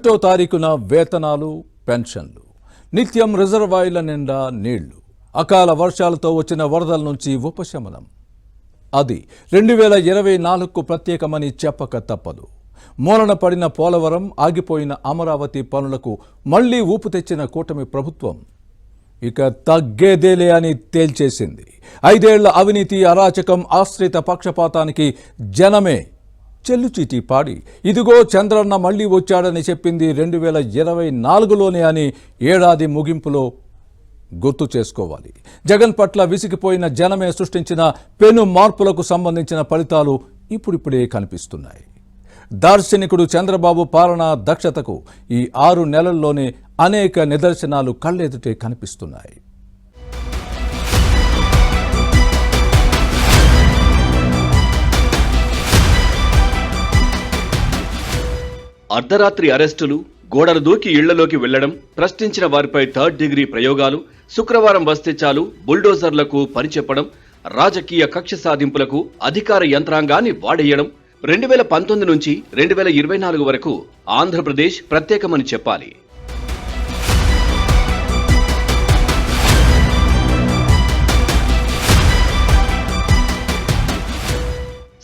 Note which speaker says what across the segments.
Speaker 1: 1వ తారీఖున వేతనాలు, పెన్షన్లు, నిత్యం రిజర్వాయర్ల నిండా నీళ్లు, అకాల వర్షాలతో వచ్చిన వరదల నుంచి ఉపశమనం. అది 2024కు ప్రత్యేకమని చెప్పక తప్పదు. మూలన పడిన పోలవరం, ఆగిపోయిన అమరావతి పనులకు మళ్లీ ఊపు తెచ్చిన కూటమి ప్రభుత్వం ఇక తగ్గేదేలే అని తేల్చేసింది. 5 ఏళ్ల అవినీతి, అరాచకం, ఆశ్రిత పక్షపాతానికి జనమే చెల్లుచీటీ పాడి ఇదిగో చంద్రన్న మళ్లీ వచ్చాడని చెప్పింది 2024లోనే అని ఏడాది ముగింపులో గుర్తు చేసుకోవాలి. జగన్ పట్ల విసిగిపోయిన జనమే సృష్టించిన పెను మార్పులకు సంబంధించిన ఫలితాలు ఇప్పుడిప్పుడే కనిపిస్తున్నాయి. దార్శనికుడు చంద్రబాబు పాలనా దక్షతకు ఈ 6 నెలల్లోనే అనేక నిదర్శనాలు కళ్ళెదుటే కనిపిస్తున్నాయి.
Speaker 2: అర్ధరాత్రి అరెస్టులు, గోడలు దూకి ఇళ్లలోకి వెళ్లడం, ప్రశ్నించిన వారిపై 3rd డిగ్రీ ప్రయోగాలు, శుక్రవారం వస్తే చాలు బుల్డోజర్లకు పనిచెప్పడం, రాజకీయ కక్ష సాధింపులకు అధికార యంత్రాంగాన్ని వాడేయడం 2019 నుంచి 2024 వరకు ఆంధ్రప్రదేశ్ ప్రత్యేకమని చెప్పాలి.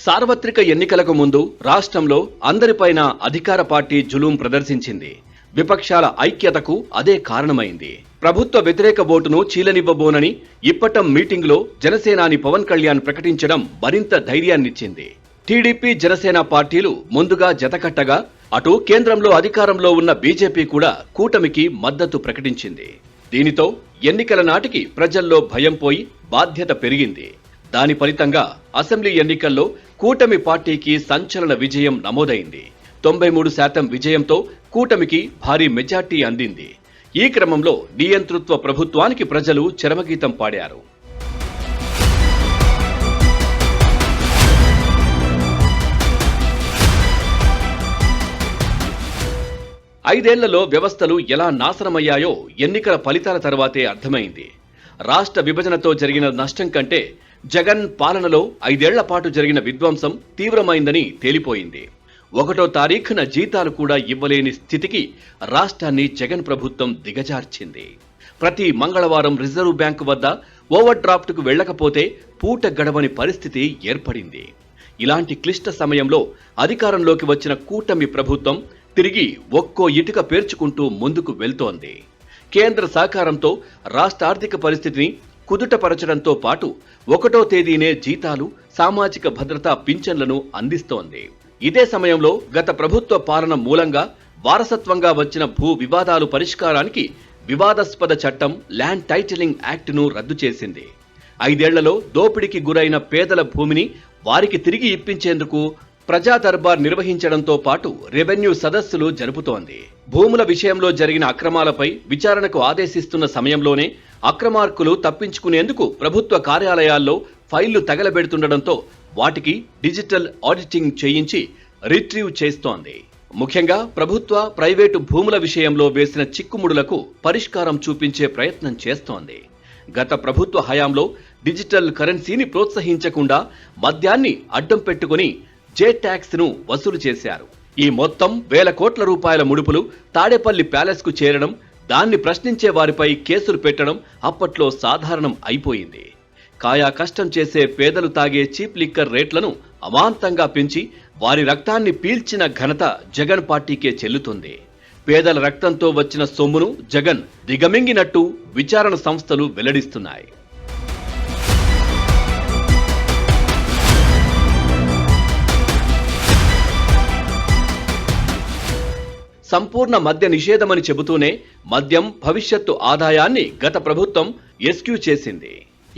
Speaker 2: సార్వత్రిక ఎన్నికలకు ముందు రాష్ట్రంలో అందరిపైన అధికార పార్టీ జులుం ప్రదర్శించింది. విపక్షాల ఐక్యతకు అదే కారణమైంది. ప్రభుత్వ వ్యతిరేక ఓటును చీలనివ్వబోనని ఇప్పటం మీటింగ్లో జనసేనాని పవన్ కళ్యాణ్ ప్రకటించడం మరింత ధైర్యాన్నిచ్చింది. టీడీపీ, జనసేన పార్టీలు ముందుగా జతకట్టగా అటు కేంద్రంలో అధికారంలో ఉన్న బీజేపీ కూడా కూటమికి మద్దతు ప్రకటించింది. దీనితో ఎన్నికల నాటికి ప్రజల్లో భయం పోయి బాధ్యత పెరిగింది. దాని ఫలితంగా అసెంబ్లీ ఎన్నికల్లో కూటమి పార్టీకి సంచలన విజయం నమోదైంది. 93% విజయంతో కూటమికి భారీ మెజార్టీ అందింది. ఈ క్రమంలో నియంతృత్వ ప్రభుత్వానికి ప్రజలు చరమగీతం పాడారు. ఐదేళ్లలో వ్యవస్థలు ఎలా నాశనమయ్యాయో ఎన్నికల ఫలితాల తర్వాతే అర్థమైంది. రాష్ట్ర విభజనతో జరిగిన నష్టం కంటే జగన్ పాలనలో 5 ఏళ్ల పాటు జరిగిన విధ్వంసం తీవ్రమైందని తేలిపోయింది. 1వ తారీఖున జీతాలు కూడా ఇవ్వలేని స్థితికి రాష్ట్రాన్ని జగన్ ప్రభుత్వం దిగజార్చింది. ప్రతి మంగళవారం రిజర్వ్ బ్యాంకు వద్ద ఓవర్ డ్రాఫ్ట్కు వెళ్లకపోతే పూట గడవని పరిస్థితి ఏర్పడింది. ఇలాంటి క్లిష్ట సమయంలో అధికారంలోకి వచ్చిన కూటమి ప్రభుత్వం తిరిగి ఒక్కో ఇటుక పేర్చుకుంటూ ముందుకు వెళ్తోంది. కేంద్ర సహకారంతో రాష్ట్ర ఆర్థిక పరిస్థితిని కుదుటపరచడంతో పాటు 1వ తేదీనే జీతాలు, సామాజిక భద్రతా పింఛన్లను అందిస్తోంది. ఇదే సమయంలో గత ప్రభుత్వ పాలన మూలంగా వారసత్వంగా వచ్చిన భూ వివాదాలు పరిష్కారానికి వివాదాస్పద చట్టం ల్యాండ్ టైటిలింగ్ యాక్ట్ను రద్దు చేసింది. 5 ఏళ్లలో దోపిడీకి గురైన పేదల భూమిని వారికి తిరిగి ఇప్పించేందుకు ప్రజా దర్బార్ నిర్వహించడంతో పాటు రెవెన్యూ సదస్సులు జరుపుతోంది. భూముల విషయంలో జరిగిన అక్రమాలపై విచారణకు ఆదేశిస్తున్న సమయంలోనే అక్రమార్కులు తప్పించుకునేందుకు ప్రభుత్వ కార్యాలయాల్లో ఫైళ్లు తగలబెడుతుండటంతో వాటికి డిజిటల్ ఆడిటింగ్ చేయించి రిట్రీవ్ చేస్తోంది. ముఖ్యంగా ప్రభుత్వ, ప్రైవేటు భూముల విషయంలో వేసిన చిక్కుముడులకు పరిష్కారం చూపించే ప్రయత్నం చేస్తోంది. గత ప్రభుత్వ హయాంలో డిజిటల్ కరెన్సీని ప్రోత్సహించకుండా మద్యాన్ని అడ్డం పెట్టుకుని జే ట్యాక్స్ ను వసూలు చేశారు. ఈ మొత్తం వేల కోట్ల రూపాయల ముడుపులు తాడేపల్లి ప్యాలెస్ కు చేరడం, దాన్ని ప్రశ్నించే వారిపై కేసులు పెట్టడం అప్పట్లో సాధారణం అయిపోయింది. కాయా కష్టం చేసే పేదలు తాగే చీప్ లిక్కర్ రేట్లను అమాంతంగా పెంచి వారి రక్తాన్ని పీల్చిన ఘనత జగన్ పార్టీకే చెల్లుతుంది. పేదల రక్తంతో వచ్చిన సొమ్మును జగన్ దిగమింగినట్టు విచారణ సంస్థలు వెల్లడిస్తున్నాయి. సంపూర్ణ మద్య నిషేధమని చెబుతూనే మద్యం భవిష్యత్తు ఆదాయాన్ని గత ప్రభుత్వం ఎస్క్యూ చేసింది.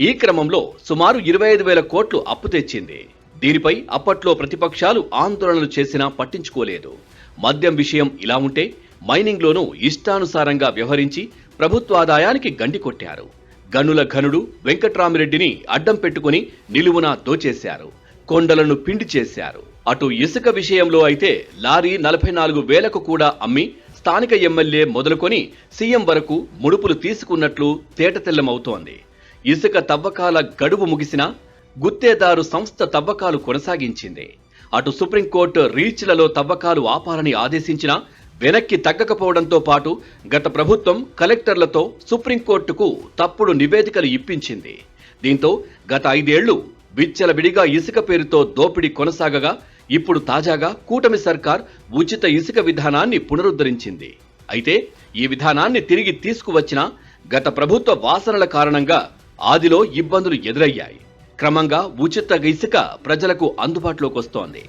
Speaker 2: ఈ క్రమంలో సుమారు 25,000 కోట్లు అప్పు తెచ్చింది. దీనిపై అప్పట్లో ప్రతిపక్షాలు ఆందోళనలు చేసినా పట్టించుకోలేదు. మద్యం విషయం ఇలా ఉంటే మైనింగ్లోనూ ఇష్టానుసారంగా వ్యవహరించి ప్రభుత్వ ఆదాయానికి గండి కొట్టారు. గనుల ఘనుడు వెంకట్రామిరెడ్డిని అడ్డం పెట్టుకుని నిలువునా దోచేశారు. కొండలను పిండి చేశారు. అటు ఇసుక విషయంలో అయితే లారీ 44,000కు కూడా అమ్మి స్థానిక ఎమ్మెల్యే మొదలుకొని సీఎం వరకు ముడుపులు తీసుకున్నట్లు తేటతెల్లమవుతోంది. ఇసుక తవ్వకాల గడువు ముగిసినా గుత్తేదారు సంస్థ తవ్వకాలు కొనసాగించింది. అటు సుప్రీంకోర్టు రీచ్లలో తవ్వకాలు ఆపాలని ఆదేశించినా వెనక్కి తగ్గకపోవడంతో పాటు గత ప్రభుత్వం కలెక్టర్లతో సుప్రీంకోర్టుకు తప్పుడు నివేదికలు ఇప్పించింది. దీంతో గత 5 ఏళ్లు విచ్చలవిడిగా ఇసుక పేరుతో దోపిడీ కొనసాగగా ఇప్పుడు తాజాగా కూటమి సర్కార్ ఉచిత ఇసుక విధానాన్ని పునరుద్ధరించింది. అయితే ఈ విధానాన్ని తిరిగి తీసుకువచ్చినా గత ప్రభుత్వ వాసనల కారణంగా ఆదిలో ఇబ్బందులు ఎదురయ్యాయి. క్రమంగా ఉచిత ఇసుక ప్రజలకు అందుబాటులోకి వస్తోంది.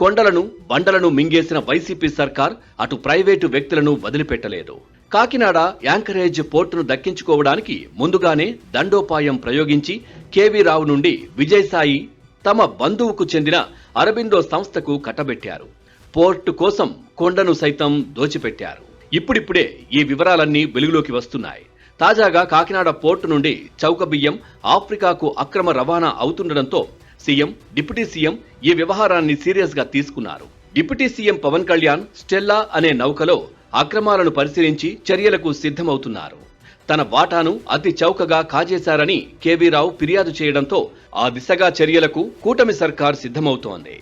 Speaker 2: కొండలను బండలను మింగేసిన వైసీపీ సర్కార్ అటు ప్రైవేటు వ్యక్తులను వదిలిపెట్టలేదు. కాకినాడ యాంకరేజ్ పోర్టును దక్కించుకోవడానికి ముందుగానే దండోపాయం ప్రయోగించి కేవీ రావు నుండి విజయసాయి తమ బంధువుకు చెందిన అరబిందో సంస్థకు కట్టబెట్టారు. పోర్టు కోసం కొండను సైతం దోచిపెట్టారు. ఇప్పుడిప్పుడే ఈ వివరాలన్నీ వెలుగులోకి వస్తున్నాయి. తాజాగా కాకినాడ పోర్టు నుండి చౌక బియ్యం ఆఫ్రికాకు అక్రమ రవాణా అవుతుండటంతో సీఎం, డిప్యూటీ సీఎం ఈ వ్యవహారాన్ని సీరియస్ గా తీసుకున్నారు. Deputy CM Pawan Kalyan Stella అనే నౌకలో అక్రమాలను పరిశీలించి చర్యలకు సిద్ధమవుతున్నారు. తన వాటాను అతి చౌకగా కాజేశారని కేవీ రావు ఫిర్యాదు చేయడంతో ఆ దిశగా చర్యలకు కూటమి సర్కార్ సిద్ధమవుతోంది.